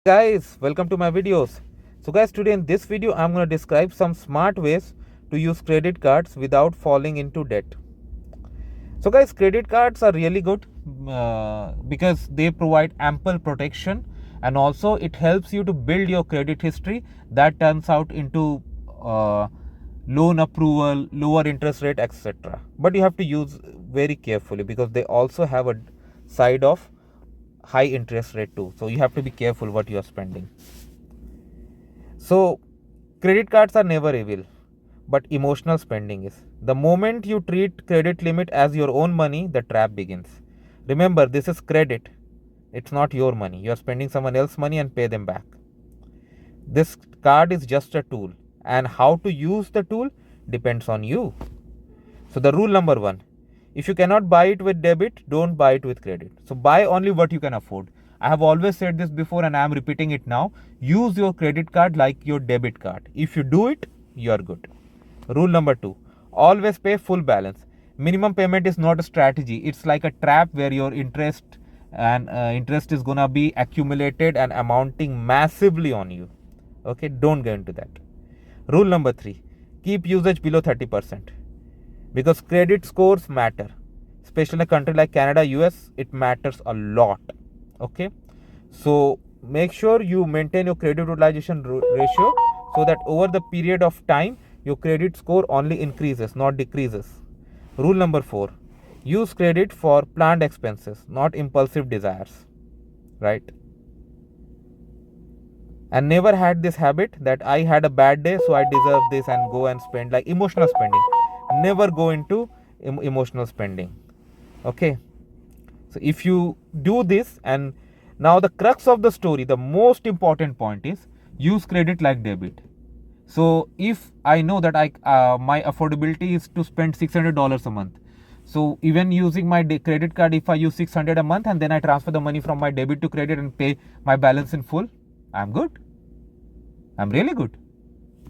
Guys, welcome to my videos. So guys, today in this video I'm going to describe some smart ways to use credit cards without falling into debt. So guys, credit cards are really good because they provide ample protection, and also it helps you to build your credit history that turns out into loan approval, lower interest rate, etc. But you have to use very carefully because they also have a side of high interest rate too. So you have to be careful what you are spending. So credit cards are never evil, but emotional spending is. The moment you treat credit limit as your own money, the trap begins. Remember, this is credit. It's not your money. You are spending someone else's money and pay them back. This card is just a tool, and how to use the tool depends on you. So the rule number 1, if you cannot buy it with debit, don't buy it with credit. So buy only what you can afford. I have always said this before and I am repeating it now. Use your credit card like your debit card. If you do it, you are good. Rule number 2, always pay full balance. Minimum payment is not a strategy. It's like a trap where your interest is gonna be accumulated and amounting massively on you. Okay, don't get into that. Rule number 3, keep usage below 30%. Because credit scores matter, especially in a country like Canada, US, it matters a lot. Okay, so make sure you maintain your credit utilization ratio so that over the period of time your credit score only increases, not decreases. Rule number 4, use credit for planned expenses, not impulsive desires, right? And never had this habit that I had a bad day so I deserve this and go and spend, like emotional spending. Never go into emotional spending. Okay, so if you do this, and now the crux of the story, the most important point is use credit like debit. So if I know that my affordability is to spend $600 a month, so even using my credit card, if I use $600 a month and then I transfer the money from my debit to credit and pay my balance in full, I'm good. I'm really good.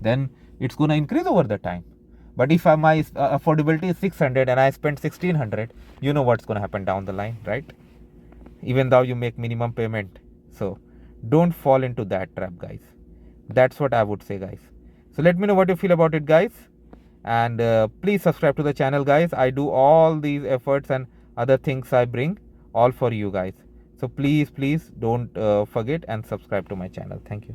Then it's going to increase over the time. But if my affordability is 600 and I spend 1600, you know what's going to happen down the line, right? Even though you make minimum payment. So don't fall into that trap, guys. That's what I would say, guys. So let me know what you feel about it, guys. And please subscribe to the channel, guys. I do all these efforts and other things I bring all for you guys. So please don't forget and subscribe to my channel. Thank you.